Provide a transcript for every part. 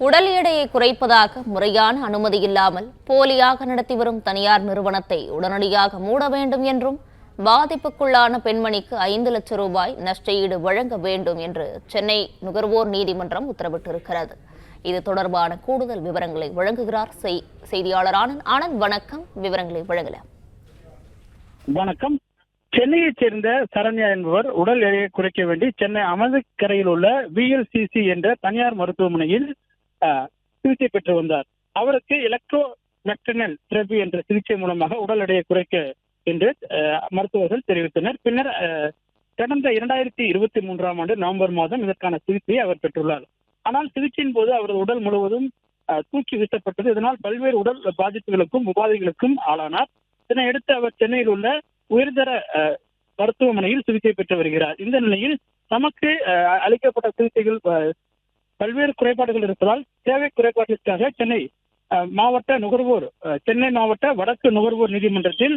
உடல் எடையை குறைப்பதாக முறையான அனுமதி இல்லாமல் போலியாக நடத்தி வரும் தனியார் நிறுவனத்தை உடனடியாக மூட வேண்டும் என்றும் பாதிப்புக்குள்ளான பெண்மணிக்கு 5 லட்சம் ரூபாய் நஷ்டஈடு வழங்க வேண்டும் என்று சென்னை நுகர்வோர் நீதிமன்றம் உத்தரவிட்டிருக்கிறது. இது தொடர்பான கூடுதல் விவரங்களை வழங்குகிறார் செய்தியாளர் ஆனந்த். வணக்கம், விவரங்களை வழங்கலாம். வணக்கம். சென்னையைச் சேர்ந்த சரண்யா என்பவர் உடல் எடையை குறைக்க வேண்டி சென்னை அமர்தக்கரையில் உள்ள VLCC என்ற தனியார் மருத்துவமனையில் சிகிச்சை பெற்று வந்தார். அவருக்கு எலக்ட்ரோமெக்டனல் தெரபி என்ற சிகிச்சை மூலமாக உடல் எடையை குறைக்க என்று மருத்துவர்கள் தெரிவித்தனர். பின்னர் கடந்த 2023ஆம் ஆண்டு நவம்பர் மாதம் இதற்கான சிகிச்சையை அவர் பெற்றுள்ளார். ஆனால் சிகிச்சையின் போது அவரது உடல் முழுவதும் தூக்கி வீசப்பட்டது. இதனால் பல்வேறு உடல் பாதிப்புகளுக்கும் உபாதைகளுக்கும் ஆளானார். இதனையடுத்து அவர் சென்னையில் உள்ள உயர்தர மருத்துவமனையில் சிகிச்சை பெற்று வருகிறார். இந்த நிலையில் தமக்கு அளிக்கப்பட்ட சிகிச்சைகள் பல்வேறு குறைபாடுகள் இருப்பதால் தேவை குறைபாட்டிற்காக சென்னை மாவட்ட வடக்கு நுகர்வோர் நீதிமன்றத்தில்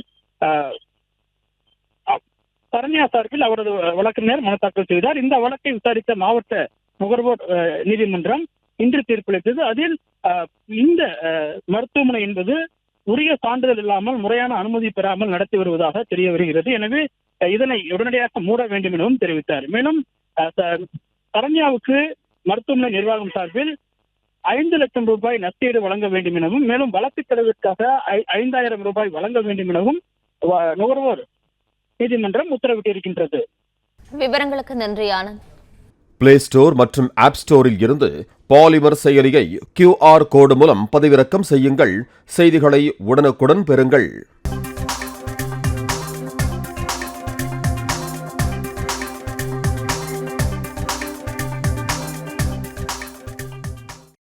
சரண்யா சார்பில் அவரது வழக்கறிஞர் மனு தாக்கல் செய்தார். இந்த வழக்கை விசாரித்த மாவட்ட நுகர்வோர் நீதிமன்றம் இன்று தீர்ப்பளித்தது. அதில் இந்த மருத்துவமனை என்பது உரிய சான்றிதழ் இல்லாமல் முறையான அனுமதி பெறாமல் நடத்தி வருவதாக தெரிய வருகிறது. எனவே இதனை உடனடியாக மூட வேண்டும் எனவும் தெரிவித்தார். மேலும் சரண்யாவுக்கு மருத்துவமனை நிர்வாகம் சார்பில் 5 லட்சம் ரூபாய் நஷ்டஈடு வழங்க வேண்டும் எனவும், மேலும் வழக்கு செலவிற்காக 5000 ரூபாய் வழங்க வேண்டும் எனவும் நுகர்வோர் நீதிமன்றம் உத்தரவிட்டிருக்கின்றது. விவரங்களுக்கு நன்றி ஆனந்த். பிளே ஸ்டோர் மற்றும் ஆப் ஸ்டோரில் இருந்து பாலிமர் செயலியை QR கோடு மூலம் பதிவிறக்கம் செய்யுங்கள். செய்திகளை உடனுக்குடன் பெறுங்கள்.